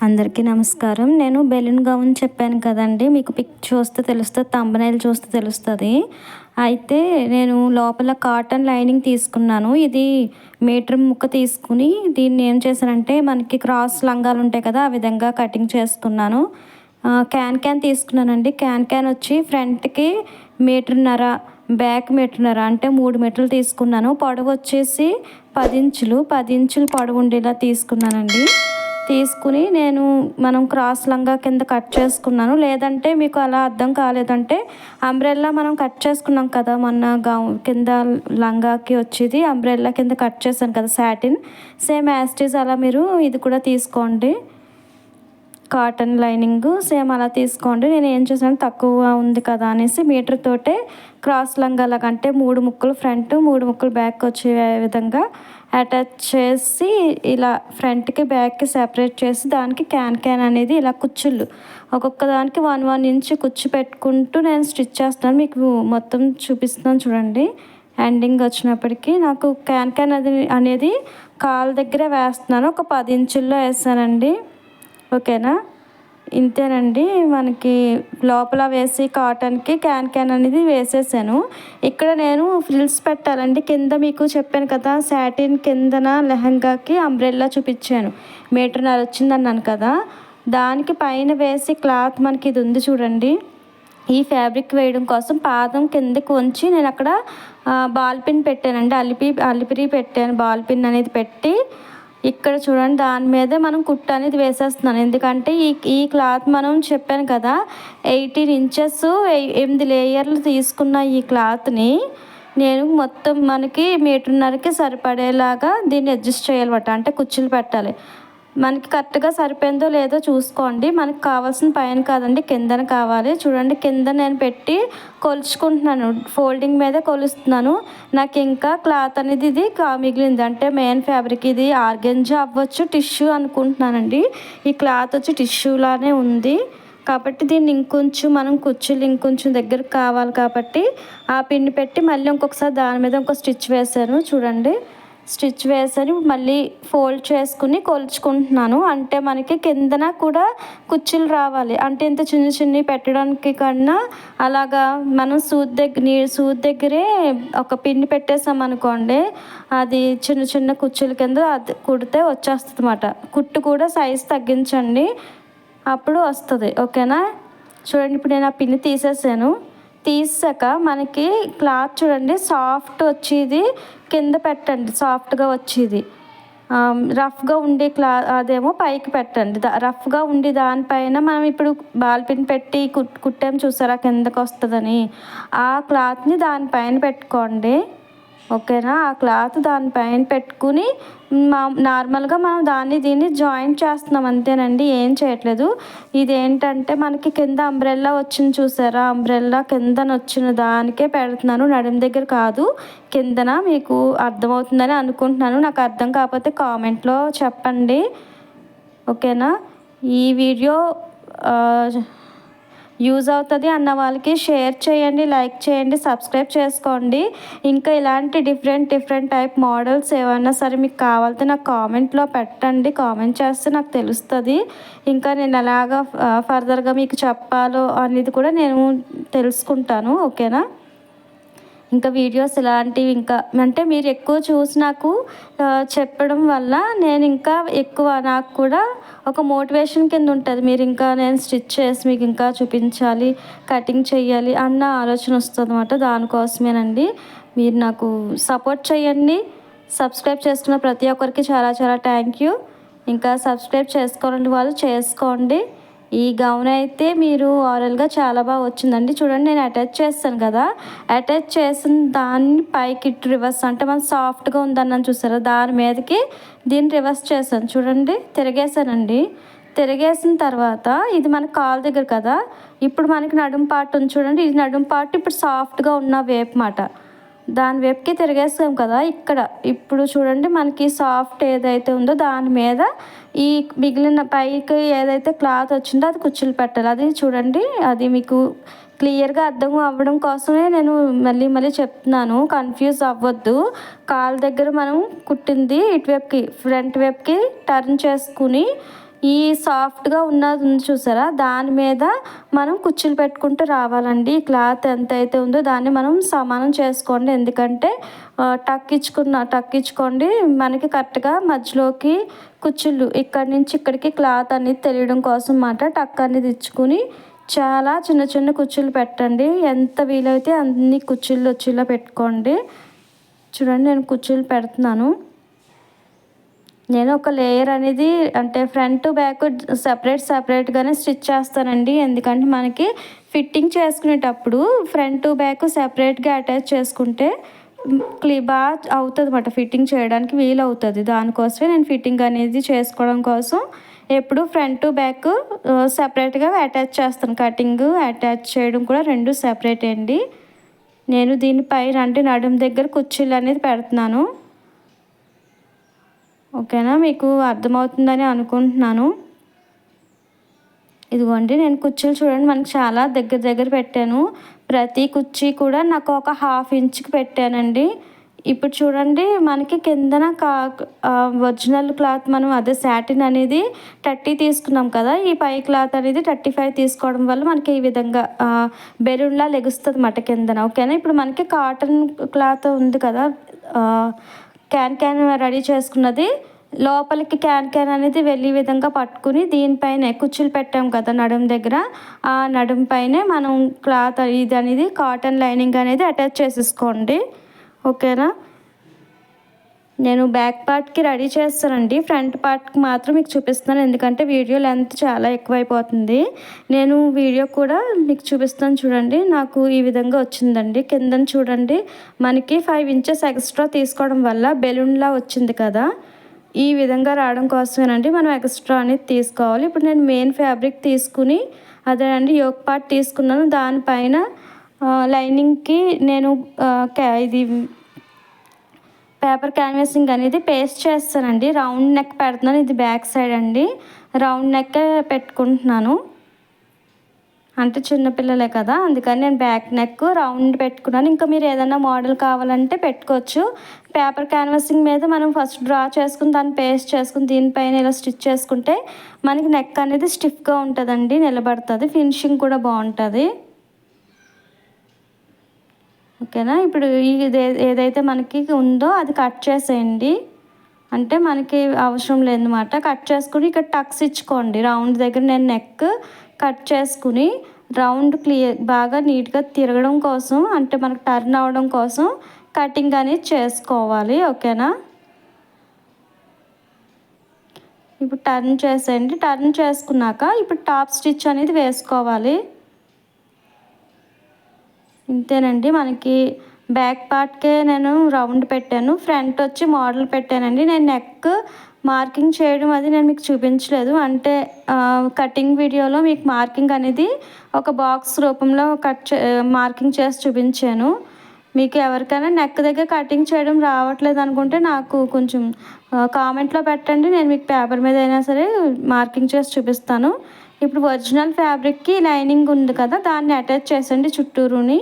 అందరికీ నమస్కారం. నేను బెలూన్ గౌన్ చెప్పాను కదండీ! మీకు పిక్ చూస్తే తెలుస్తది. థంబ్‌నెయిల్ చూస్తే తెలుస్తది. అయితే నేను లోపల కాటన్ లైనింగ్ తీసుకున్నాను. ఇది మీటర్ ముక్క తీసుకొని దీన్ని ఏం చేశానంటే మనకి క్రాస్ లంగాలుంటాయి కదా! ఆ విధంగా కటింగ్ చేసుకున్నాను. క్యాన్ తీసుకున్నానండి. క్యాన్ వచ్చి ఫ్రంట్‌కి మీటరున్నర, బ్యాక్ మీటరున్నర అంటే 3 మీటర్లు తీసుకున్నాను. పొడవొచ్చేసి 10 ఇంచులు, 10 ఇంచులు పొడవుండేలా తీసుకున్నానండి. తీసుకుని మనం క్రాస్ లంగా కింద కట్ చేసుకున్నాను. లేదంటే మీకు అలా అర్థం కాలేదంటే అంబ్రెల్లా మనం కట్ చేసుకున్నాం కదా! మొన్న కింద లంగాకి వచ్చేది అంబ్రెల్లా కింద కట్ చేశాను కదా! Satin same as it is అలా మీరు ఇది కూడా తీసుకోండి. కాటన్ లైనింగ్ సేమ్ అలా తీసుకోండి. నేను ఏం చేశాను తక్కువ ఉంది కదా అనేసి మీటర్ తోటే క్రాస్ లంగాలాగా అంటే 3 ముక్కలు ఫ్రంట్ 3 ముక్కలు బ్యాక్ వచ్చే విధంగా అటాచ్ చేసి ఇలా ఫ్రంట్కి బ్యాక్కి సెపరేట్ చేసి దానికి క్యాన్ అనేది ఇలా కుచ్చుళ్ళు ఒక్కొక్క దానికి 1 ఇంచ్ కుచ్చు పెట్టుకుంటూ నేను స్టిచ్ చేస్తాను. మీకు మొత్తం చూపిస్తున్నాను చూడండి. ఎండింగ్ వచ్చినప్పటికీ నాకు క్యాన్ అనేది కాలు దగ్గర వేస్తున్నాను. ఒక 10 ఇంచుల్లో వేసానండి. ఓకేనా? ఇంతేనండి. మనకి లోపల వేసి కాటన్కి క్యాన్ అనేది వేసేసాను. ఇక్కడ నేను ఫ్రిల్స్ పెట్టాలండి. కింద మీకు చెప్పాను కదా! సాటిన్ కిందన లెహంగాకి అంబ్రెల్లా చూపించాను. మీటర్‌న్నర వచ్చిందన్నాను కదా! దానికి పైన వేసి క్లాత్ మనకి ఇది ఉంది చూడండి. ఈ ఫ్యాబ్రిక్ వేయడం కోసం పాదం కిందకి వంచి నేను అక్కడ బాల్ పిన్ పెట్టానండి. అలిపిరి పెట్టాను. బాల్ పిన్ అనేది పెట్టి ఇక్కడ చూడండి దాని మీదే మనం కుట్టు అనేది వేసేస్తున్నాను. ఎందుకంటే ఈ క్లాత్ మనం చెప్పాను కదా 18 ఇంచెస్ 8 లేయర్లు తీసుకున్న ఈ క్లాత్ని నేను మొత్తం మనకి మీటర్‌న్నరకి సరిపడేలాగా దీన్ని అడ్జస్ట్ చేయాలన్నమాట. అంటే కుచ్చులు పెట్టాలి. మనకి కరెక్ట్గా సరిపోయిందో లేదో చూసుకోండి. మనకు కావాల్సిన పైన కాదండి కిందన కావాలి. చూడండి కింద నేను పెట్టి కొలుచుకుంటున్నాను. ఫోల్డింగ్ మీద కొలుస్తున్నాను. నాకు ఇంకా క్లాత్ అనేది ఇది మిగిలింది. అంటే మెయిన్ ఫ్యాబ్రిక్ ఇది ఆర్గెంజా అవ్వచ్చు టిష్యూ అనుకుంటున్నానండి. ఈ క్లాత్ వచ్చి టిష్యూలానే ఉంది. కాబట్టి దీన్ని మనం కుచ్చులు ఇంకొంచెం దగ్గరకు కావాలి కాబట్టి ఆ పిన్ పెట్టి మళ్ళీ ఇంకొకసారి దాని మీద ఇంకో స్టిచ్ వేసాను చూడండి. స్టిచ్ వేసని మళ్ళీ ఫోల్డ్ చేసుకుని కొలుచుకుంటున్నాను. అంటే మనకి కిందన కూడా కుచ్చులు రావాలి. అంటే ఇంత చిన్నవి పెట్టడానికి కన్నా అలాగా మనం సూది దగ్గరే ఒక పిన్ పెట్టేసామనుకోండి అది చిన్న కుచ్చుల కింద అది కుడితే వచ్చేస్తుంది అన్నమాట. కుట్టు కూడా సైజ్ తగ్గించండి అప్పుడు వస్తుంది. ఓకేనా? చూడండి ఇప్పుడు నేను ఆ పిన్ తీసేసాను. తీసాక మనకి క్లాత్ చూడండి సాఫ్ట్ వచ్చేది కింద పెట్టండి. సాఫ్ట్గా వచ్చేది రఫ్గా ఉండే అదేమో పైకి పెట్టండి. రఫ్గా ఉండి దానిపైన మనం ఇప్పుడు బాల్ పిన్ పెట్టి కుట్టాము చూసారా కిందకు వస్తుందని ఆ క్లాత్ని దానిపైన పెట్టుకోండి. ఓకేనా? ఆ క్లాత్ దానిపైన పెట్టుకుని నార్మల్గా మనం దీన్ని జాయింట్ చేస్తున్నాం అంతేనండి. ఏం చేయట్లేదు. ఇదేంటంటే మనకి కింద అంబ్రెల్లా వచ్చింది చూసారా? అంబ్రెల్లా కిందన వచ్చిన దానికే పెడుతున్నాను. నడుము దగ్గర కాదు కిందన. మీకు అర్థమవుతుందని అనుకుంటున్నాను. నాకు అర్థం కాకపోతే కామెంట్లో చెప్పండి. ఓకేనా? ఈ వీడియో యూజ్ అవుతుంది అన్న వాళ్ళకి షేర్ చేయండి, లైక్ చేయండి, సబ్స్క్రైబ్ చేసుకోండి. ఇంకా ఇలాంటి డిఫరెంట్ టైప్ మోడల్స్ ఏమన్నా సరే మీకు కావాలంటే నాకు కామెంట్లో పెట్టండి. కామెంట్ చేస్తే నాకు తెలుస్తుంది. ఇంకా నేను ఎలాగా ఫర్దర్గా మీకు చెప్పాలో అనేది కూడా నేను తెలుసుకుంటాను. ఓకేనా? ఇంకా వీడియోస్ ఇలాంటివి ఇంకా అంటే మీరు ఎక్కువ చూసి నాకు చెప్పడం వల్ల నేను ఇంకా ఎక్కువ నాకు కూడా ఒక మోటివేషన్ కింద ఉంటుంది. మీరు ఇంకా నేను స్టిచ్ చేసి మీకు ఇంకా చూపించాలి, కటింగ్ చేయాలి అన్న ఆలోచన వస్తుంది అన్నమాట. దానికోసమేనండి. మీరు నాకు సపోర్ట్ చేయండి. సబ్స్క్రైబ్ చేసుకున్న ప్రతి ఒక్కరికి చాలా థ్యాంక్ యూ. ఇంకా సబ్స్క్రైబ్ చేసుకోవాలంటే వాళ్ళు చేసుకోండి. ఈ గౌన్ అయితే మీరు ఓవరాల్గా చాలా బాగా వచ్చిందండి. చూడండి నేను అటాచ్ చేస్తాను కదా! అటాచ్ చేసిన దాన్ని పైకి రివర్స్ అంటే మనం సాఫ్ట్గా ఉందన్నాను చూసారా దాని మీదకి దీన్ని రివర్స్ చేశాను. చూడండి తిరిగేసానండి. తిరిగేసిన తర్వాత ఇది మన కాలు దగ్గర కదా! ఇప్పుడు మనకి నడుము పార్ట్ ఉంది చూడండి. ఇది నడుము పార్ట్ ఇప్పుడు సాఫ్ట్గా ఉన్న వేపు మాట దాని వైపుకి తిరిగేస్తాం కదా! ఇప్పుడు చూడండి మనకి సాఫ్ట్ ఏదైతే ఉందో దాని మీద ఈ మిగిలిన పైకి ఏదైతే క్లాత్ వచ్చిందో అది కుచ్చులు పెట్టాలి. అది చూడండి అది మీకు క్లియర్గా అర్థం అవ్వడం కోసమే నేను మళ్ళీ చెప్తున్నాను. కన్ఫ్యూజ్ అవ్వద్దు. కాలు దగ్గర మనం కుట్టింది ఇటువైపుకి ఫ్రంట్ వైపుకి టర్న్ చేసుకుని ఈ సాఫ్ట్గా ఉన్నది ఉంది చూసారా, దాని మీద మనం కుచ్చులు పెట్టుకుంటూ రావాలండి. ఈ క్లాత్ ఎంత అయితే ఉందో దాన్ని మనం సమానం చేసుకోండి. ఎందుకంటే టక్ ఇచ్చుకోండి, మనకి కరెక్ట్గా మధ్యలోకి కుచ్చులు ఇక్కడి నుంచి ఇక్కడికి క్లాత్ అనేది తెలియడం కోసం మాట టక్ అనేది ఇచ్చుకుని చాలా చిన్న చిన్న కుచ్చులు పెట్టండి. ఎంత వీలైతే అన్ని కుచ్చులు వచ్చేలా పెట్టుకోండి. చూడండి, నేను కుచ్చులు పెడుతున్నాను. నేను ఒక లేయర్ అనేది అంటే ఫ్రంట్ బ్యాక్ సపరేట్గానే స్టిచ్ చేస్తానండి. ఎందుకంటే మనకి ఫిట్టింగ్ చేసుకునేటప్పుడు ఫ్రంట్ బ్యాక్ సపరేట్గా అటాచ్ చేసుకుంటే బాగా అవుతుంది అన్నమాట, ఫిట్టింగ్ చేయడానికి వీలు అవుతుంది. దానికోసమే నేను ఫిట్టింగ్ అనేది చేసుకోవడం కోసం ఎప్పుడు ఫ్రంట్ బ్యాక్ సపరేట్గా అటాచ్ చేస్తాను. కటింగ్ అటాచ్ చేయడం కూడా రెండు సపరేట్ అండి. నేను దీనిపైన అంటే నడుము దగ్గర కుర్చీలు అనేది పెడుతున్నాను. ఓకేనా, మీకు అర్థమవుతుందని అనుకుంటున్నాను. ఇదిగోండి, నేను కుర్చీలు చూడండి మనకి చాలా దగ్గర పెట్టాను. ప్రతి కుర్చీ కూడా నాకు ఒక 1/2 ఇంచ్కి పెట్టానండి. ఇప్పుడు చూడండి, మనకి కిందన ఒరిజినల్ క్లాత్ మనం అదే సాటిన్ అనేది 30 తీసుకున్నాం కదా, ఈ పై క్లాత్ అనేది 35 తీసుకోవడం వల్ల మనకి ఈ విధంగా బెలూన్లా లెగుస్తుంది అన్నమాట కిందన. ఓకేనా, ఇప్పుడు మనకి కాటన్ క్లాత్ ఉంది కదా, క్యాన్ రెడీ చేసుకున్నది లోపలికి క్యాన్ అనేది వెళ్ళే విధంగా పట్టుకుని దీనిపైన కుచ్చులు పెట్టాం కదా నడుము దగ్గర, ఆ నడుము పైనే మనం క్లాత్ ఇది అనేది కాటన్ లైనింగ్ అనేది అటాచ్ చేసేసుకోండి. ఓకేనా, నేను బ్యాక్ పార్ట్కి రెడీ చేస్తానండి, ఫ్రంట్ పార్ట్కి మాత్రం మీకు చూపిస్తాను. ఎందుకంటే వీడియో లెంత్ చాలా ఎక్కువైపోతుంది. నేను వీడియో కూడా మీకు చూపిస్తాను. చూడండి, నాకు ఈ విధంగా వచ్చిందండి. కిందన చూడండి, మనకి 5 ఇంచెస్ ఎక్స్ట్రా తీసుకోవడం వల్ల బెలూన్లా వచ్చింది కదా, ఈ విధంగా రావడం కోసమేనండి మనం ఎక్స్ట్రా అనేది తీసుకోవాలి. ఇప్పుడు నేను మెయిన్ ఫ్యాబ్రిక్ తీసుకుని అదేనండి యోక్ పార్ట్ తీసుకున్నాను. దానిపైన లైనింగ్కి నేను ఇది పేపర్ క్యాన్వాసింగ్ అనేది పేస్ట్ చేస్తానండి. రౌండ్ నెక్ పెడుతున్నాను, ఇది బ్యాక్ సైడ్ అండి. రౌండ్ నెక్ పెట్టుకుంటున్నాను, అంటే చిన్నపిల్లలే కదా, అందుకని నేను బ్యాక్ నెక్ రౌండ్ పెట్టుకున్నాను. ఇంకా మీరు ఏదైనా మోడల్ కావాలంటే పెట్టుకోవచ్చు. పేపర్ క్యాన్వాసింగ్ మీద మనం ఫస్ట్ డ్రా చేసుకుని దాన్ని పేస్ట్ చేసుకుని దీనిపైన ఇలా స్టిచ్ చేసుకుంటే మనకి నెక్ అనేది స్టిఫ్గా ఉంటుందండి, నిలబడుతుంది, ఫినిషింగ్ కూడా బాగుంటుంది. ఓకేనా, ఇప్పుడు ఏదైతే మనకి ఉందో అది కట్ చేసేయండి, అంటే మనకి అవసరం లేదన్నమాట. కట్ చేసుకుని ఇక్కడ టక్స్ ఇచ్చుకోండి. రౌండ్ దగ్గర నేను నెక్ కట్ చేసుకుని రౌండ్ బాగా నీట్గా తిరగడం కోసం, అంటే మనకు టర్న్ అవ్వడం కోసం కటింగ్ అనేది చేసుకోవాలి. ఓకేనా, ఇప్పుడు టర్న్ చేసేయండి. టర్న్ చేసుకున్నాక ఇప్పుడు టాప్ స్టిచ్ అనేది వేసుకోవాలి. ఇంతేనండి, మనకి బ్యాక్ పార్ట్కే నేను రౌండ్ పెట్టాను, ఫ్రంట్ వచ్చి మోడల్ పెట్టానండి. నేను నెక్ మార్కింగ్ చేయడం అది నేను మీకు చూపించలేదు, అంటే కటింగ్ వీడియోలో మీకు మార్కింగ్ అనేది ఒక బాక్స్ రూపంలో మార్కింగ్ చేసి చూపించాను. మీకు ఎవరికైనా నెక్ దగ్గర కటింగ్ చేయడం రావట్లేదు అనుకుంటే నాకు కొంచెం కామెంట్లో పెట్టండి, నేను మీకు పేపర్ మీద అయినా సరే మార్కింగ్ చేసి చూపిస్తాను. ఇప్పుడు ఒరిజినల్ ఫ్యాబ్రిక్కి లైనింగ్ ఉంది కదా, దాన్ని అటాచ్ చేసండి చుట్టూరుని.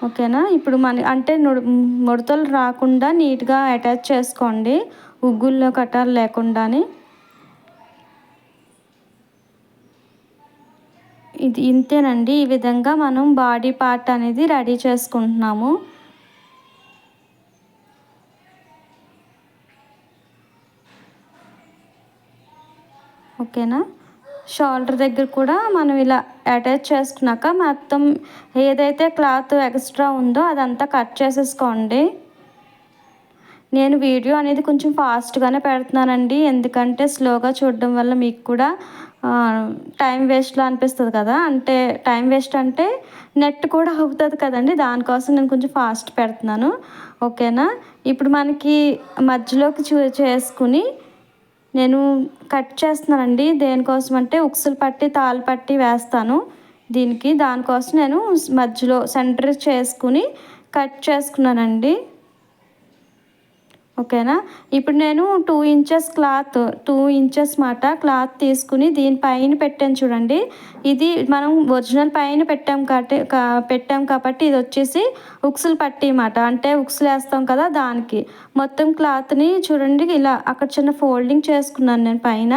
ఓకేనా, ఇప్పుడు అంటే ముడతలు రాకుండా నీట్గా అటాచ్ చేసుకోండి, ఉగ్గుల్లో కట్టాలు లేకుండాని. ఇది ఇంతేనండి, ఈ విధంగా మనం బాడీ పార్ట్ అనేది రెడీ చేసుకుంటున్నాము. ఓకేనా, షోల్డర్ దగ్గర కూడా మనం ఇలా అటాచ్ చేసుకున్నాక మొత్తం ఏదైతే క్లాత్ ఎక్స్ట్రా ఉందో అదంతా కట్ చేసేసుకోండి. నేను వీడియో అనేది కొంచెం ఫాస్ట్గానే పెడుతున్నానండి, ఎందుకంటే స్లోగా చూడడం వల్ల మీకు కూడా టైం వేస్ట్లా అనిపిస్తుంది కదా, అంటే టైం వేస్ట్ అంటే నెట్ కూడా అవుతుంది కదండి, దానికోసం నేను కొంచెం ఫాస్ట్ పెడుతున్నాను. ఓకేనా, ఇప్పుడు మనకి మధ్యలోకి చేసుకుని నేను కట్ చేస్తున్నానండి. దేనికోసం అంటే ఉక్సులు పట్టి తాళ్ళు పట్టి వేస్తాను దీనికి, దానికోసం నేను మధ్యలో సెంటర్ చేసుకుని కట్ చేసుకున్నానండి. ఓకేనా. ఇప్పుడు నేను 2 ఇంచెస్ క్లాత్ 2 ఇంచెస్ మాట క్లాత్ తీసుకుని దీనిపైన పెట్టాను చూడండి. ఇది మనం ఒరిజినల్ పైన పెట్టాం కాబట్టి ఇది వచ్చేసి ఉక్సులు పట్టీ మాట. అంటే ఉక్సులు వేస్తాం కదా దానికి. మొత్తం క్లాత్ని చూడండి ఇలా అక్కడ చిన్న ఫోల్డింగ్ చేసుకున్నాను నేను పైన.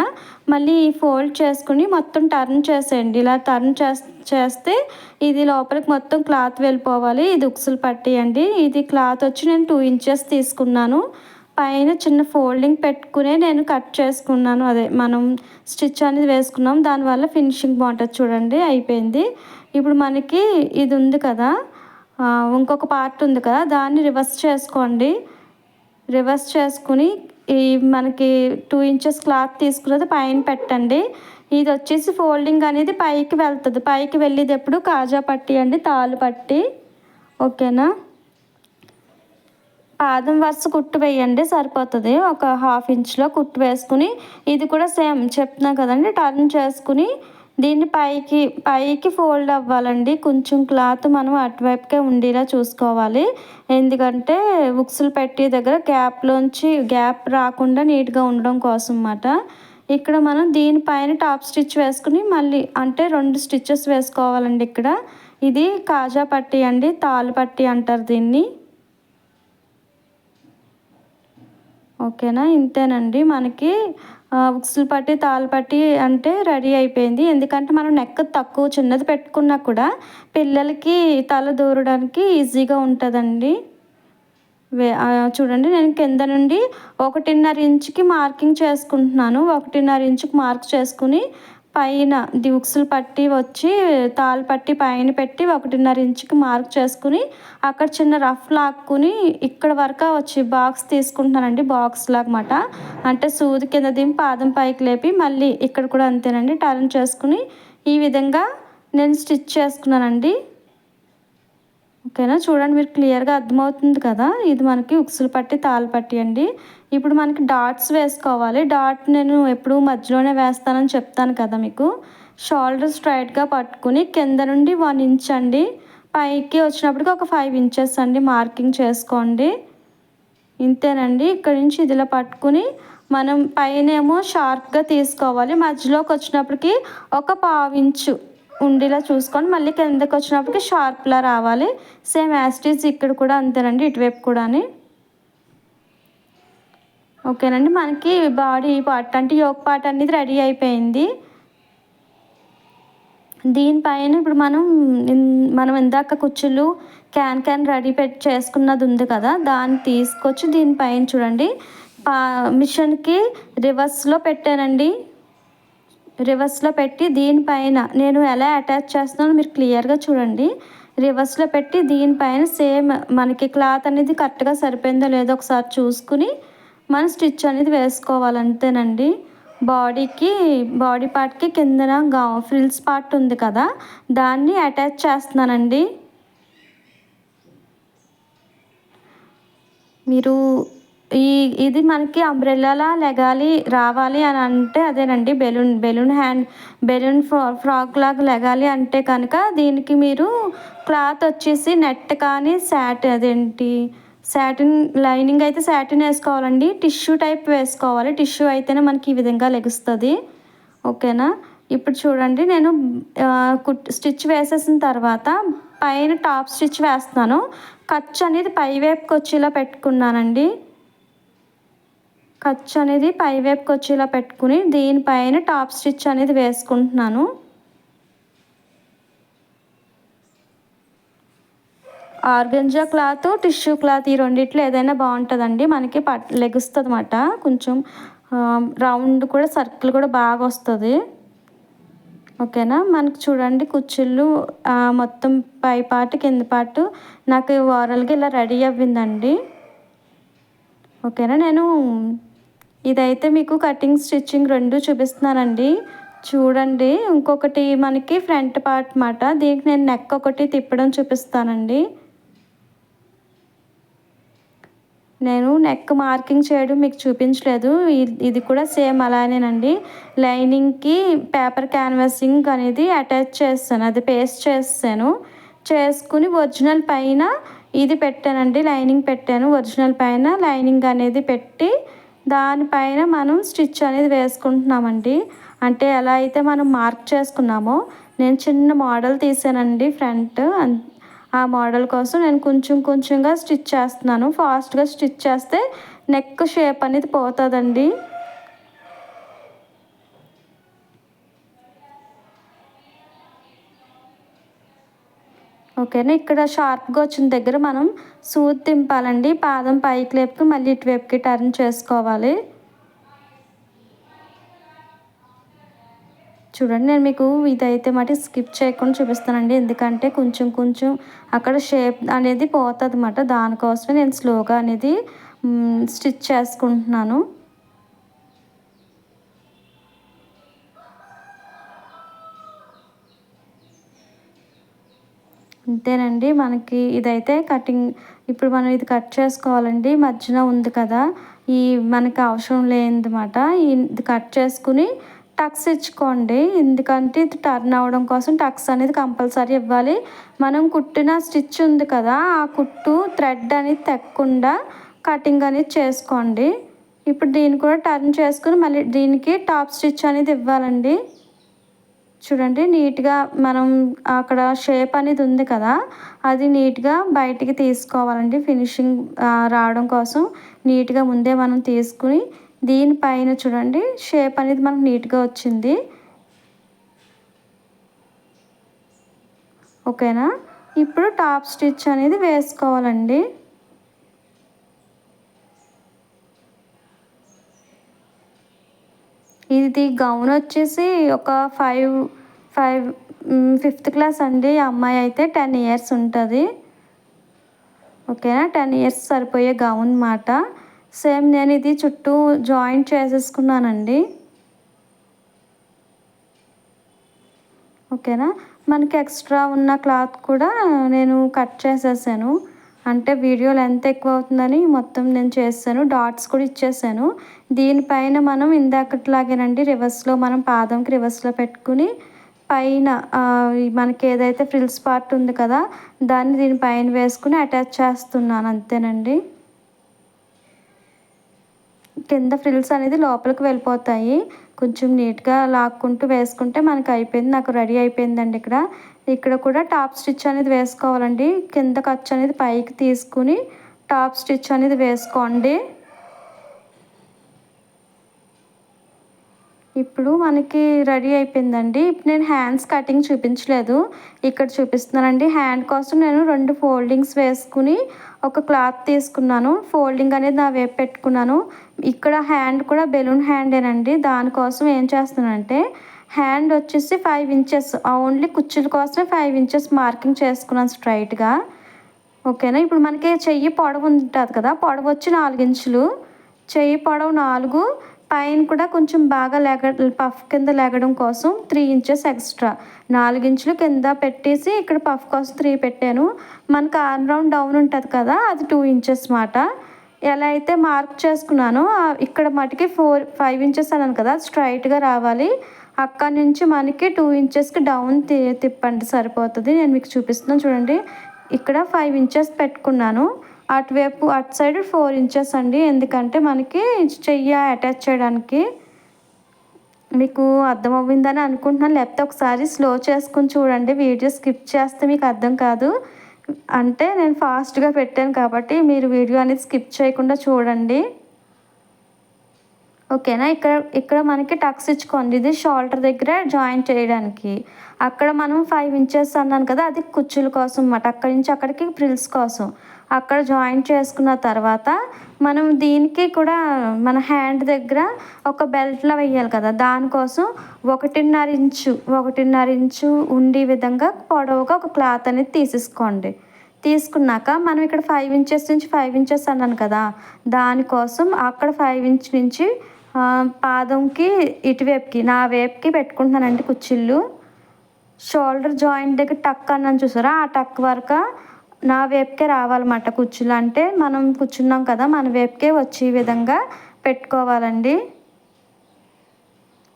మళ్ళీ ఫోల్డ్ చేసుకుని మొత్తం టర్న్ చేసేయండి. ఇలా టర్న్ చేస్తే ఇది లోపలికి మొత్తం క్లాత్ వెళ్ళిపోవాలి. ఇది ఉక్సులు పట్టీ అండి. ఇది క్లాత్ వచ్చి నేను 2 ఇంచెస్ తీసుకున్నాను. పైన చిన్న ఫోల్డింగ్ పెట్టుకునే నేను కట్ చేసుకున్నాను. అదే మనం స్టిచ్ అనేది వేసుకున్నాం. దానివల్ల ఫినిషింగ్ బాగుంటుంది. చూడండి అయిపోయింది. ఇప్పుడు మనకి ఇది ఉంది కదా, ఇంకొక పార్ట్ ఉంది కదా, దాన్ని రివర్స్ చేసుకోండి. రివర్స్ చేసుకుని ఈ మనకి 2 ఇంచెస్ క్లాత్ తీసుకున్నది పైన పెట్టండి. ఇది వచ్చేసి ఫోల్డింగ్ అనేది పైకి వెళ్తుంది. పైకి వెళ్ళేటప్పుడు కాజా పట్టీ అండి, తాళ్ళు పట్టీ. ఓకేనా. పాదం వరుస కుట్టు వేయండి సరిపోతుంది. ఒక 1/2 ఇంచ్లో కుట్టు వేసుకుని ఇది కూడా సేమ్ చెప్తున్నా కదండి, టర్న్ చేసుకుని దీన్ని పైకి ఫోల్డ్ అవ్వాలండి. కొంచెం క్లాత్ మనం అటువైపుకే ఉండేలా చూసుకోవాలి. ఎందుకంటే ఉక్సులు పెట్టి దగ్గర గ్యాప్ రాకుండా నీట్గా ఉండడం కోసం అన్నమాట. ఇక్కడ మనం దీనిపైన టాప్ స్టిచ్ వేసుకుని మళ్ళీ అంటే 2 స్టిచ్చెస్ వేసుకోవాలండి. ఇక్కడ ఇది కాజా పట్టీ అండి, తాళ్ళు పట్టీ అంటారు దీన్ని. ఓకేనా. ఇంతేనండి మనకి ఉక్సులు పట్టి తాళ్ళు పట్టి అంటే రెడీ అయిపోయింది. ఎందుకంటే మనం నెక్ తక్కువ చిన్నది పెట్టుకున్నా కూడా పిల్లలకి తల దూరడానికి ఈజీగా ఉంటుందండి. చూడండి నేను కింద నుండి 1.5 ఇంచుకి మార్కింగ్ చేసుకుంటున్నాను. 1.5 ఇంచుకి మార్క్ చేసుకుని పైన ఉక్సులు పట్టి వచ్చి తాళ్ళు పట్టి పైన పెట్టి 1.5 ఇంచుకి మార్క్ చేసుకుని అక్కడ చిన్న రఫ్ లాక్కుని ఇక్కడ వరకు వచ్చి బాక్స్ తీసుకుంటున్నానండి. బాక్స్ లాగమాట. అంటే సూది కింద దింపి పాదం పైకి లేపి మళ్ళీ ఇక్కడ కూడా అంతేనండి టర్న్ చేసుకుని ఈ విధంగా నేను స్టిచ్ చేసుకున్నానండి. ఓకేనా. చూడండి మీరు క్లియర్గా అర్థమవుతుంది కదా. ఇది మనకి ఉక్సులు పట్టి తాళ్ళు పట్టి అండి. ఇప్పుడు మనకి డాట్స్ వేసుకోవాలి. డాట్ నేను ఎప్పుడు మధ్యలోనే వేస్తానని చెప్తాను కదా మీకు. షోల్డర్ స్ట్రైట్గా పట్టుకుని కింద నుండి 1 ఇంచ్ అండి, పైకి వచ్చినప్పటికి ఒక 5 ఇంచెస్ అండి మార్కింగ్ చేసుకోండి. ఇంతేనండి. ఇక్కడ నుంచి ఇదిలా పట్టుకుని మనం పైనేమో షార్ప్గా తీసుకోవాలి. మధ్యలోకి వచ్చినప్పటికి ఒక 1/2 ఇంచు ఉండేలా చూసుకొని మళ్ళీ కిందకి వచ్చినప్పటికి షార్ప్లా రావాలి. సేమ్ యాస్టీజ్ ఇక్కడ కూడా అంతేనండి, ఇటువైపు కూడా. ఓకేనండి. మనకి బాడీ పార్ట్ అంటే యోక్ పార్ట్ అనేది రెడీ అయిపోయింది. దీనిపైన ఇప్పుడు మనం ఇందాక కుచ్చులు క్యాన్ రెడీ చేసుకున్నది ఉంది కదా, దాన్ని తీసుకొచ్చి దీనిపైన చూడండి మిషన్కి రివర్స్లో పెట్టానండి. రివర్స్లో పెట్టి దీనిపైన నేను ఎలా అటాచ్ చేస్తున్నానో మీరు క్లియర్గా చూడండి. రివర్స్లో పెట్టి దీనిపైన సేమ్ మనకి క్లాత్ అనేది కరెక్ట్గా సరిపోయిందో లేదో ఒకసారి చూసుకుని మనం స్టిచ్ అనేది వేసుకోవాలి. అంతేనండి. బాడీ పార్ట్కి కిందన ఫ్రిల్స్ పార్ట్ ఉంది కదా, దాన్ని అటాచ్ చేస్తున్నానండి. మీరు ఇది మనకి అంబ్రెల్లాలా రావాలి అని అంటే అదేనండి, బెలూన్ ఫ్రాక్ లాగా లెగాలి అంటే కనుక దీనికి మీరు క్లాత్ వచ్చేసి నెట్ కానీ సాటిన్ లైనింగ్ అయితే సాటిన్ వేసుకోవాలండి. టిష్యూ టైప్ వేసుకోవాలి. టిష్యూ అయితేనే మనకి ఈ విధంగా లెగుస్తుంది. ఓకేనా. ఇప్పుడు చూడండి నేను స్టిచ్ వేసేసిన తర్వాత పైన టాప్ స్టిచ్ వేస్తున్నాను. ఖర్చు అనేది పైవైపుకి వచ్చేలా పెట్టుకున్నానండి. ఖర్చు అనేది పైవైపుకి వచ్చేలా పెట్టుకుని దీనిపైన టాప్ స్టిచ్ అనేది వేసుకుంటున్నాను. ఆర్గంజా క్లాత్, టిష్యూ క్లాత్ ఈ రెండిట్లో ఏదైనా బాగుంటుందండి. మనకి లెగుస్తుంది అన్నమాట. కొంచెం రౌండ్ కూడా సర్కిల్ కూడా బాగా వస్తుంది. ఓకేనా. మనకి చూడండి కుచ్చిళ్ళు మొత్తం పై పార్ట్ కింద పార్ట్ నాకు ఓవరాల్గా ఇలా రెడీ అవ్విందండి. ఓకేనా. నేను ఇదైతే మీకు కటింగ్ స్టిచ్చింగ్ 2 చూపిస్తున్నానండి. చూడండి. ఇంకొకటి మనకి ఫ్రంట్ పార్ట్ అన్నమాట. దీనికి నేను నెక్ ఒకటి తిప్పడం చూపిస్తానండి. నేను నెక్ మార్కింగ్ చేయడం మీకు చూపించలేదు. ఇది కూడా సేమ్ అలానేనండి. లైనింగ్కి పేపర్ క్యాన్వాసింగ్ అనేది అటాచ్ చేస్తాను, అది పేస్ట్ చేసుకుని ఒరిజినల్ పైన ఇది పెట్టానండి, లైనింగ్ పెట్టాను. ఒరిజినల్ పైన లైనింగ్ అనేది పెట్టి దానిపైన మనం స్టిచ్ అనేది వేసుకుంటున్నామండి. అంటే ఎలా అయితే మనం మార్క్ చేసుకున్నామో నేను చిన్న మోడల్ తీసానండి ఫ్రంట్. ఆ మోడల్ కోసం నేను కొంచెం కొంచెంగా స్టిచ్ చేస్తున్నాను. ఫాస్ట్గా స్టిచ్ చేస్తే నెక్ షేప్ అనేది పోతుందండి. ఓకేనా. ఇక్కడ షార్ప్గా వచ్చిన దగ్గర మనం సూది తింపాలండి. పాదం పైకి లేపుకి మళ్ళీ ఇటువైపుకి టర్న్ చేసుకోవాలి. చూడండి, నేను మీకు ఇదైతే మటు స్కిప్ చేయకుండా చూపిస్తానండి. ఎందుకంటే కొంచెం కొంచెం అక్కడ షేప్ అనేది పోతుంది అన్నమాట. దానికోసమే నేను స్లోగా అనేది స్టిచ్ చేసుకుంటున్నాను. అంతేనండి. మనకి ఇదైతే కటింగ్. ఇప్పుడు మనం ఇది కట్ చేసుకోవాలండి. మధ్యన ఉంది కదా, ఈ మనకి అవసరం లేదన్నమాట. ఇది కట్ చేసుకుని టక్స్ ఇచ్చుకోండి. ఎందుకంటే ఇది టర్న్ అవ్వడం కోసం టక్స్ అనేది కంపల్సరీ ఇవ్వాలి. మనం కుట్టిన స్టిచ్ ఉంది కదా, ఆ కుట్టు థ్రెడ్ అనేది తెక్కకుండా కటింగ్ అనేది చేసుకోండి. ఇప్పుడు దీన్ని కూడా టర్న్ చేసుకుని మళ్ళీ దీనికి టాప్ స్టిచ్ అనేది ఇవ్వాలండి. చూడండి, నీట్గా మనం అక్కడ షేప్ అనేది ఉంది కదా, అది నీట్గా బయటికి తీసుకోవాలండి. ఫినిషింగ్ రావడం కోసం నీట్గా ముందే మనం తీసుకుని దీనిపైన చూడండి షేప్ అనేది మనకు నీట్గా వచ్చింది. ఓకేనా. ఇప్పుడు టాప్ స్టిచ్ అనేది వేసుకోవాలండి. ఇది గౌన్ వచ్చేసి ఒక ఫిఫ్త్ క్లాస్ అండి. అమ్మాయి అయితే 10 ఇయర్స్ ఉంటుంది. ఓకేనా. 10 ఇయర్స్ సరిపోయే గౌన్ మాట. సేమ్ నేను ఇది చుట్టూ జాయింట్ చేసేసుకున్నానండి. ఓకేనా. మనకి ఎక్స్ట్రా ఉన్న క్లాత్ కూడా నేను కట్ చేసేసాను. అంటే వీడియో లెంత్ ఎక్కువ అవుతుందని మొత్తం నేను చేసాను. డాట్స్ కూడా ఇచ్చేసాను. దీనిపైన మనం ఇందాకట్లాగేనండి రివర్స్లో మనం పాదంకి రివర్స్లో పెట్టుకుని పైన మనకి ఏదైతే ఫ్రిల్స్ పార్ట్ ఉంది కదా, దాన్ని దీనిపైన వేసుకుని అటాచ్ చేస్తున్నాను. అంతేనండి. కింద ఫ్రిల్స్ అనేది లోపలికి వెళ్ళిపోతాయి. కొంచెం నీట్గా లాక్కుంటూ వేసుకుంటే మనకి అయిపోయింది. నాకు రెడీ అయిపోయిందండి. ఇక్కడ కూడా టాప్ స్టిచ్ అనేది వేసుకోవాలండి. కింద ఖర్చు అనేది పైకి తీసుకుని టాప్ స్టిచ్ అనేది వేసుకోండి. ఇప్పుడు మనకి రెడీ అయిపోయిందండి. ఇప్పుడు నేను హ్యాండ్స్ కటింగ్ చూపించలేదు, ఇక్కడ చూపిస్తున్నానండి. హ్యాండ్ కోసం నేను 2 ఫోల్డింగ్స్ వేసుకుని ఒక క్లాత్ తీసుకున్నాను. ఫోల్డింగ్ అనేది నా వైపు పెట్టుకున్నాను. ఇక్కడ హ్యాండ్ కూడా బెలూన్ హ్యాండేనండి. దానికోసం ఏం చేస్తున్నానంటే హ్యాండ్ వచ్చేసి 5 ఇంచెస్ ఓన్లీ కుచ్చుల కోసమే 5 ఇంచెస్ మార్కింగ్ చేసుకున్నాను స్ట్రైట్గా. ఓకేనా. ఇప్పుడు మనకి చెయ్యి పొడవు ఉంటుంది కదా, పొడవు వచ్చి 4 ఇంచులు, చెయ్యి పొడవు 4, పైన కూడా కొంచెం బాగా పఫ్ కింద లెగడం కోసం 3 ఇంచెస్ ఎక్స్ట్రా, 4 ఇంచులు కింద పెట్టేసి ఇక్కడ పఫ్ కోసం 3 పెట్టాను. మనకు ఆర్మ్ రౌండ్ డౌన్ ఉంటుంది కదా, అది 2 ఇంచెస్ మాట. ఎలా అయితే మార్క్ చేసుకున్నానో ఇక్కడ మటుకి 5 ఇంచెస్ అన్నాను కదా, స్ట్రైట్గా రావాలి. అక్కడ నుంచి మనకి 2 ఇంచెస్కి డౌన్ తిప్పండి సరిపోతుంది. నేను మీకు చూపిస్తున్నాను చూడండి. ఇక్కడ 5 ఇంచెస్ పెట్టుకున్నాను. అటువైపు అటు సైడ్ 4 ఇంచెస్ అండి. ఎందుకంటే మనకి చెయ్యి అటాచ్ చేయడానికి. మీకు అర్థమవుతుందని అనుకుంటున్నాను. లేకపోతే ఒకసారి స్లో చేసుకుని చూడండి. వీడియో స్కిప్ చేస్తే మీకు అర్థం కాదు. అంటే నేను ఫాస్ట్గా పెట్టాను కాబట్టి మీరు వీడియో అనేది స్కిప్ చేయకుండా చూడండి. ఓకేనా. ఇక్కడ మనకి టక్స్ ఇచ్చుకోండి. ఇది షోల్డర్ దగ్గర జాయిన్ చేయడానికి. అక్కడ మనం 5 ఇంచెస్ అన్నాను కదా, అది కుచ్చుల కోసం అన్నమాట. అక్కడి నుంచి అక్కడికి ఫ్రిల్స్ కోసం అక్కడ జాయిన్ చేసుకున్న తర్వాత మనం దీనికి కూడా మన హ్యాండ్ దగ్గర ఒక బెల్ట్లో వేయాలి కదా, దానికోసం 1.5 ఇంచు ఉండే విధంగా పొడవుగా ఒక క్లాత్ అనేది తీసేసుకోండి. తీసుకున్నాక మనం ఇక్కడ 5 ఇంచెస్ నుంచి 5 ఇంచెస్ అన్నాను కదా, దానికోసం అక్కడ 5 ఇంచ్ నుంచి పాదంకి ఇటువైపుకి నా వైపుకి పెట్టుకుంటున్నానండి కుచ్చిళ్ళు. షోల్డర్ జాయింట్ దగ్గర టక్ అన్నాను చూసారా, ఆ టక్ వరకు నా వైపుకే రావాలన్నమాట. కుచ్చులు అంటే మనం కూర్చున్నాం కదా, మన వైపుకే వచ్చే విధంగా పెట్టుకోవాలండి.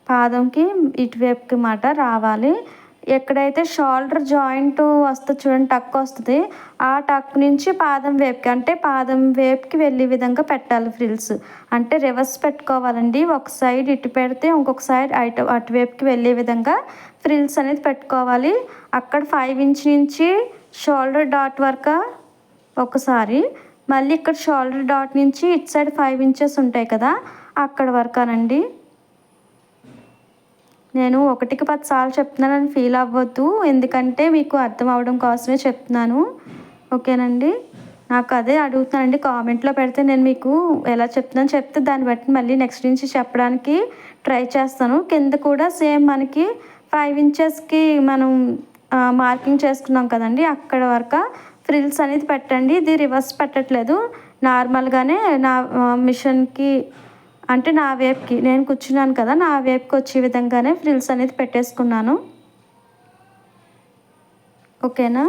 పాదంకి ఇటువైపుకి మాట రావాలి. ఎక్కడైతే షోల్డర్ జాయింట్ వస్తుంది చూడండి, టక్ వస్తుంది, ఆ టక్ నుంచి పాదం వేపుకి అంటే పాదం వేపుకి వెళ్ళే విధంగా పెట్టాలి ఫ్రిల్స్. అంటే రివర్స్ పెట్టుకోవాలండి. ఒక సైడ్ ఇటు పెడితే ఇంకొక సైడ్ అటువైపుకి వెళ్ళే విధంగా ఫ్రిల్స్ అనేది పెట్టుకోవాలి. అక్కడ 5 ఇంచ్ నుంచి షోల్డర్ డాట్ వరకు ఒకసారి, మళ్ళీ ఇక్కడ షోల్డర్ డాట్ నుంచి ఇటు సైడ్ 5 ఇంచెస్ ఉంటాయి కదా, అక్కడ వరకానండి. నేను 1కి 10 సార్లు చెప్తున్నానని ఫీల్ అవ్వద్దు, ఎందుకంటే మీకు అర్థం అవ్వడం కోసమే చెప్తున్నాను. ఓకేనండి. నాకు అదే అడుగుతున్నానండి, కామెంట్లో పెడితే నేను మీకు ఎలా చెప్తున్నాను చెప్తే దాన్ని బట్టి మళ్ళీ నెక్స్ట్ నుంచి చెప్పడానికి ట్రై చేస్తాను. కింద కూడా సేమ్ మనకి 5 ఇంచెస్కి మనం మార్కింగ్ చేసుకున్నాం కదండి, అక్కడ వరకు ఫ్రిల్స్ అనేది పెట్టండి. ఇది రివర్స్ పెట్టట్లేదు, నార్మల్గానే నా మిషన్కి అంటే నా వైపుకి నేను కూర్చున్నాను కదా, నా వైపుకి వచ్చే విధంగానే ఫ్రిల్స్ అనేది పెట్టేసుకున్నాను. ఓకేనా.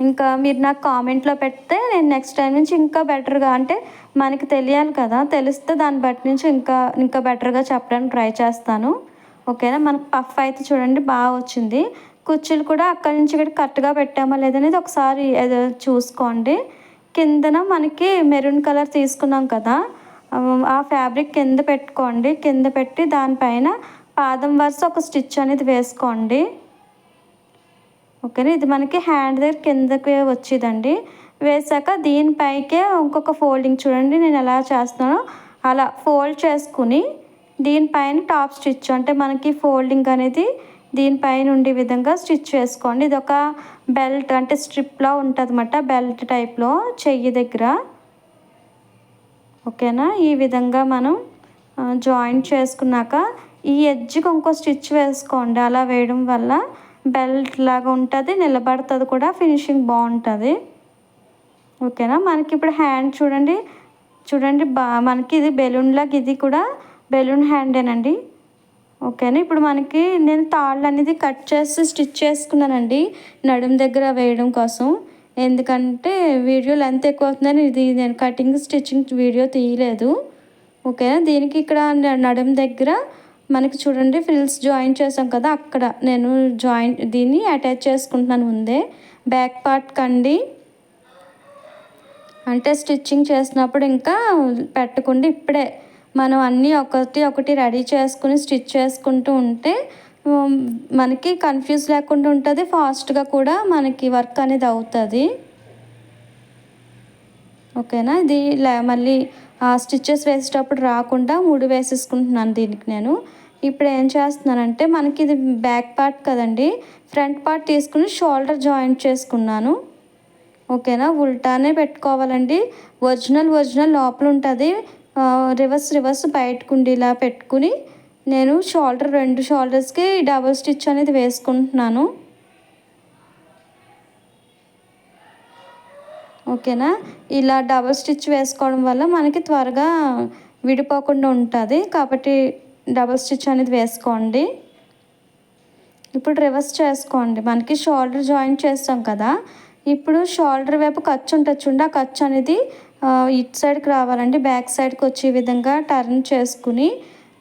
ఇంకా మీరు నాకు కామెంట్లో పెడితే నేను నెక్స్ట్ టైం నుంచి ఇంకా బెటర్గా, అంటే మనకి తెలియాలి కదా, తెలిస్తే దాన్ని బట్టి నుంచి ఇంకా బెటర్గా చెప్పడానికి ట్రై చేస్తాను. ఓకేనా. మనకు పఫ్ అయితే చూడండి బాగా వచ్చింది. కుర్చీలు కూడా అక్కడి నుంచి ఇక్కడ కరెక్ట్గా పెట్టామా లేదనేది ఒకసారి చూసుకోండి. కిందన మనకి మెరూన్ కలర్ తీసుకున్నాం కదా, ఆ ఫ్యాబ్రిక్ కింద పెట్టుకోండి. కింద పెట్టి దానిపైన పాదం వరుస ఒక స్టిచ్ అనేది వేసుకోండి. ఓకేనా. ఇది మనకి హ్యాండ్ దగ్గర కిందకి వచ్చేదండి. వేసాక దీనిపైకే ఇంకొక ఫోల్డింగ్ చూడండి నేను ఎలా చేస్తున్నానో అలా ఫోల్డ్ చేసుకుని దీనిపైన టాప్ స్టిచ్ అంటే మనకి ఫోల్డింగ్ అనేది దీనిపైన ఉండే విధంగా స్టిచ్ వేసుకోండి. ఇది ఒక బెల్ట్ అంటే స్ట్రిప్లా ఉంటుంది అన్నమాట, బెల్ట్ టైప్లో చెయ్యి దగ్గర. ఓకేనా. ఈ విధంగా మనం జాయింట్ చేసుకున్నాక ఈ ఎడ్జ్కి ఇంకో స్టిచ్ వేసుకోండి. అలా వేయడం వల్ల బెల్ట్ లాగా ఉంటుంది, నిలబడుతుంది కూడా, ఫినిషింగ్ బాగుంటుంది. ఓకేనా. మనకి ఇప్పుడు హ్యాండ్ చూడండి మనకి ఇది బెలూన్ లాగా, ఇది కూడా బెలూన్ హ్యాండేనండి. ఓకేనా. ఇప్పుడు మనకి నేను తాళ్ళు అనేది కట్ చేసి స్టిచ్ చేసుకున్నానండి నడుము దగ్గర వేయడం కోసం, ఎందుకంటే వీడియో లెంత్ ఎక్కువ అవుతుందని ఇది నేను కటింగ్ స్టిచ్చింగ్ వీడియో తీయలేదు. ఓకేనా. దీనికి ఇక్కడ నడుము దగ్గర మనకి చూడండి ఫ్రిల్స్ జాయిన్ చేసాం కదా, అక్కడ నేను దీన్ని అటాచ్ చేసుకుంటున్నాను ముందే. బ్యాక్ పార్ట్ కండి అంటే స్టిచ్చింగ్ చేసినప్పుడు ఇంకా పెట్టకుండా ఇప్పుడే మనం అన్నీ ఒకటి రెడీ చేసుకుని స్టిచ్ చేసుకుంటూ ఉంటే మనకి కన్ఫ్యూజ్ లేకుండా ఉంటుంది, ఫాస్ట్గా కూడా మనకి వర్క్ అనేది అవుతుంది. ఓకేనా. ఇది మళ్ళీ ఆ స్టిచ్చెస్ వేసేటప్పుడు రాకుండా 3 వేసేసుకుంటున్నాను దీనికి నేను. ఇప్పుడు ఏం చేస్తున్నానంటే మనకి ఇది బ్యాక్ పార్ట్ కదండి, ఫ్రంట్ పార్ట్ తీసుకుని షోల్డర్ జాయింట్ చేసుకున్నాను. ఓకేనా. ఉల్టానే పెట్టుకోవాలండి. ఒరిజినల్ లోపల ఉంటుంది, రివర్స్ బయటకు ఉండేలా పెట్టుకుని నేను రెండు షోల్డర్స్కి డబుల్ స్టిచ్ అనేది వేసుకుంటున్నాను. ఓకేనా. ఇలా డబుల్ స్టిచ్ వేసుకోవడం వల్ల మనకి త్వరగా విడిపోకుండా ఉంటుంది, కాబట్టి డబుల్ స్టిచ్ అనేది వేసుకోండి. ఇప్పుడు రివర్స్ చేసుకోండి. మనకి షోల్డర్ జాయింట్ చేస్తాం కదా, ఇప్పుడు షోల్డర్ వైపు ఖర్చు ఉంటుంది చూడండి, ఆ ఖర్చు అనేది ఇటు సైడ్కి రావాలండి, బ్యాక్ సైడ్కి వచ్చే విధంగా టర్న్ చేసుకుని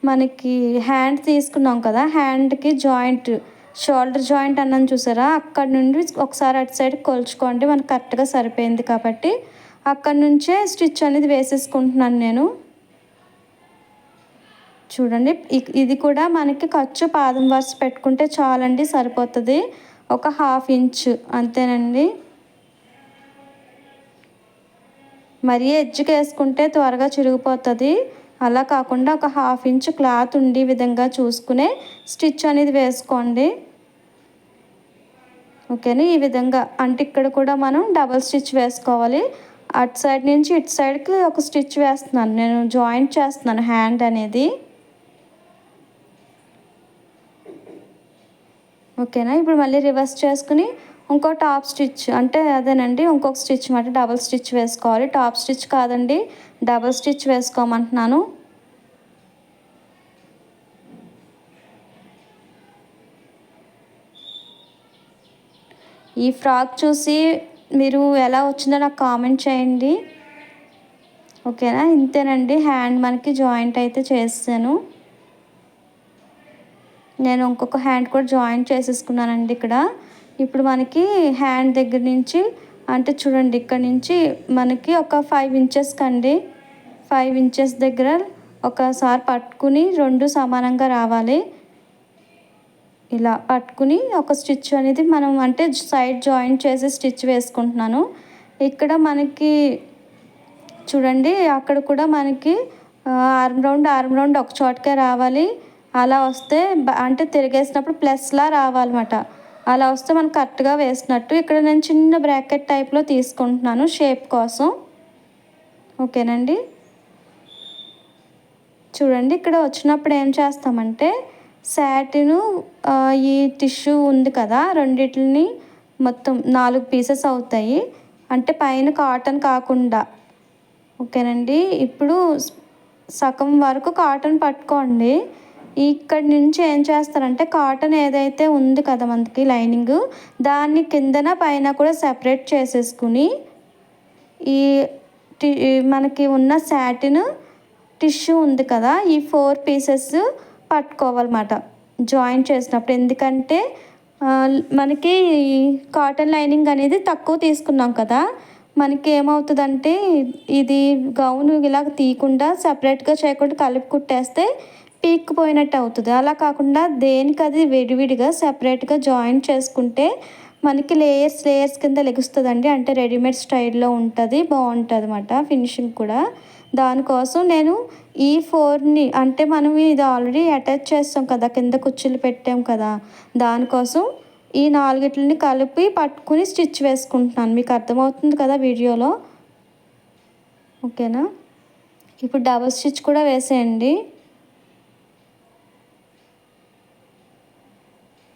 మనకి హ్యాండ్ తీసుకున్నాం కదా, హ్యాండ్కి జాయింట్ షోల్డర్ జాయింట్ అన్నాను చూసారా, అక్కడ నుండి ఒకసారి అటు సైడ్ కొలుచుకోండి. మనకు కరెక్ట్గా సరిపోయింది కాబట్టి అక్కడ నుంచే స్టిచ్ అనేది వేసేసుకుంటున్నాను నేను. చూడండి ఇది కూడా మనకి ఖర్చు పాదం వరుస పెట్టుకుంటే చాలండి, సరిపోతుంది. ఒక 1/2 ఇంచ్ అంతేనండి. మరీ ఎడ్జ్కి వేసుకుంటే త్వరగా చిరిగిపోతుంది, అలా కాకుండా ఒక 1/2 ఇంచ్ క్లాత్ ఉండే విధంగా చూసుకునే స్టిచ్ అనేది వేసుకోండి. ఓకేనా. ఈ విధంగా అంటే ఇక్కడ కూడా మనం డబల్ స్టిచ్ వేసుకోవాలి. అటు సైడ్ నుంచి ఇటు సైడ్కి ఒక స్టిచ్ వేస్తున్నాను నేను, జాయింట్ చేస్తున్నాను హ్యాండ్ అనేది. ఓకేనా. ఇప్పుడు మళ్ళీ రివర్స్ చేసుకుని ఇంకో టాప్ స్టిచ్ అంటే అదేనండి, ఇంకొక స్టిచ్ మాట డబల్ స్టిచ్ వేసుకోవాలి. టాప్ స్టిచ్ కాదండి, డబల్ స్టిచ్ వేసుకోమంటున్నాను. ఈ ఫ్రాక్ చూసి మీరు ఎలా వచ్చిందో నాకు కామెంట్ చేయండి. ఓకేనా. ఇంతేనండి, హ్యాండ్ మనకి జాయింట్ అయితే చేస్తాను. నేను ఇంకొక హ్యాండ్ కూడా జాయిన్ చేసేసుకున్నానండి ఇక్కడ. ఇప్పుడు మనకి హ్యాండ్ దగ్గర నుంచి అంటే చూడండి ఇక్కడ నుంచి మనకి ఒక 5 ఇంచెస్ కండి, 5 ఇంచెస్ దగ్గర ఒకసారి పట్టుకుని 2 సమానంగా రావాలి. ఇలా పట్టుకుని ఒక స్టిచ్ అనేది మనం అంటే సైడ్ జాయిన్ చేసి స్టిచ్ వేసుకుంటున్నాను. ఇక్కడ మనకి చూడండి అక్కడ కూడా మనకి ఆర్మ్ రౌండ్ ఒక చోటకే రావాలి. అలా వస్తే అంటే తిరిగేసినప్పుడు ప్లస్లా రావాలన్నమాట. అలా వస్తే మనం కరెక్ట్గా వేసినట్టు. ఇక్కడ నేను చిన్న బ్రాకెట్ టైప్లో తీసుకుంటున్నాను షేప్ కోసం. ఓకేనండి. చూడండి ఇక్కడ వచ్చినప్పుడు ఏం చేస్తామంటే శాటిను ఈ టిష్యూ ఉంది కదా, రెండిటిని మొత్తం 4 పీసెస్ అవుతాయి. అంటే పైన కాటన్ కాకుండా. ఓకేనండి. ఇప్పుడు సగం వరకు కాటన్ పట్టుకోండి. ఇక్కడి నుంచి ఏం చేస్తారంటే కాటన్ ఏదైతే ఉంది కదా మనకి లైనింగ్, దాన్ని కిందన పైన కూడా సెపరేట్ చేసేసుకుని ఈ మనకి ఉన్న శాటిన్ టిష్యూ ఉంది కదా, ఈ 4 పీసెస్ పట్టుకోవాలన్నమాట జాయిన్ చేసినప్పుడు. ఎందుకంటే మనకి కాటన్ లైనింగ్ అనేది తక్కువ తీసుకున్నాం కదా, మనకి ఏమవుతుందంటే ఇది గౌన్ ఇలా తీయకుండా సపరేట్గా చేయకుండా కలిపి కుట్టేస్తే పీక్కుపోయినట్టు అవుతుంది. అలా కాకుండా దేనికి అది విడివిడిగా సపరేట్గా జాయిన్ చేసుకుంటే మనకి లేయర్స్ కింద లెగుస్తుందండి. అంటే రెడీమేడ్ స్టైల్లో ఉంటుంది, బాగుంటుంది అన్నమాట ఫినిషింగ్ కూడా. దానికోసం నేను ఈ 4ని అంటే మనం ఇది ఆల్రెడీ అటాచ్ చేస్తాం కదా, కింద కుచ్చులు పెట్టాం కదా, దానికోసం ఈ 4ని కలిపి పట్టుకుని స్టిచ్ వేసుకుంటున్నాను. మీకు అర్థమవుతుంది కదా వీడియోలో. ఓకేనా. ఇప్పుడు డబుల్ స్టిచ్ కూడా వేసేయండి.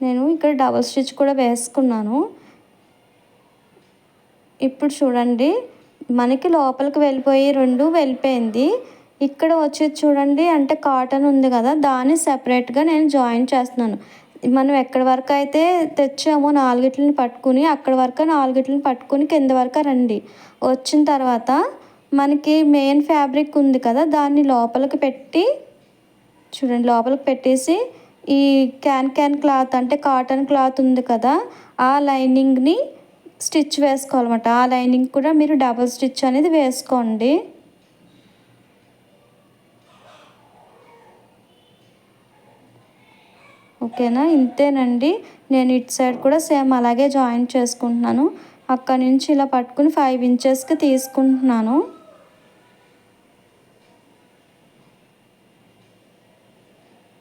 నేను ఇక్కడ డబుల్ స్టిచ్ కూడా వేసుకున్నాను. ఇప్పుడు చూడండి మనకి లోపలికి వెళ్ళిపోయి 2 వెళ్ళిపోయింది. ఇక్కడ వచ్చేది చూడండి అంటే కాటన్ ఉంది కదా, దాన్ని సెపరేట్గా నేను జాయిన్ చేస్తున్నాను. మనం ఎక్కడి వరకు అయితే తెచ్చామో 4ని పట్టుకుని అక్కడి వరకు 4ని పట్టుకుని కింద వరకు రండి. వచ్చిన తర్వాత మనకి మెయిన్ ఫ్యాబ్రిక్ ఉంది కదా, దాన్ని లోపలికి పెట్టి చూడండి లోపలికి పెట్టేసి ఈ క్యాన్ క్లాత్ అంటే కాటన్ క్లాత్ ఉంది కదా, ఆ లైనింగ్ని స్టిచ్ వేసుకోవాలన్నమాట. ఆ లైనింగ్ కూడా మీరు డబుల్ స్టిచ్ అనేది వేసుకోండి. ఓకేనా. ఇంతేనండి. నేను ఇటు సైడ్ కూడా సేమ్ అలాగే జాయిన్ చేసుకుంటున్నాను. అక్కడ నుంచి ఇలా పట్టుకుని 5 ఇంచెస్కి తీసుకుంటున్నాను.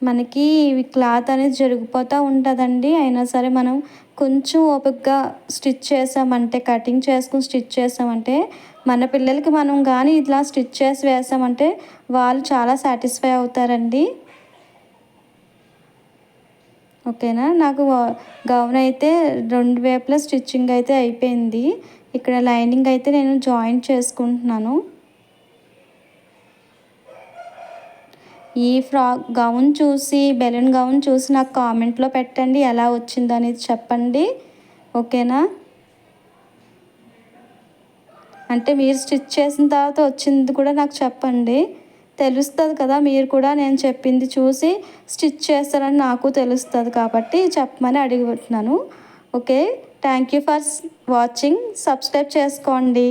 మనకి క్లాత్ అనేది జరిగిపోతూ ఉంటుందండి. అయినా సరే మనం కొంచెం ఓపికగా స్టిచ్ చేసామంటే, కటింగ్ చేసుకుని స్టిచ్ చేసామంటే, మన పిల్లలకి మనం కానీ ఇట్లా స్టిచ్ చేసి వేసామంటే వాళ్ళు చాలా సాటిస్ఫై అవుతారండి. ఓకేనా. నాకు గౌన్ అయితే 2 వైపులా స్టిచ్చింగ్ అయితే అయిపోయింది. ఇక్కడ లైనింగ్ అయితే నేను జాయిన్ చేసుకుంటున్నాను. ఈ గౌన్ చూసి బెలూన్ గౌన్ చూసి నాకు కామెంట్లో పెట్టండి, ఎలా వచ్చిందో అనేది చెప్పండి. ఓకేనా. అంటే మీరు స్టిచ్ చేసిన తర్వాత వచ్చింది కూడా నాకు చెప్పండి, తెలుస్తుంది కదా. మీరు కూడా నేను చెప్పింది చూసి స్టిచ్ చేస్తారని నాకు తెలుస్తుంది కాబట్టి చెప్పమని అడుగుతున్నాను. Okay. Thank you for watching. Subscribe చేసుకోండి.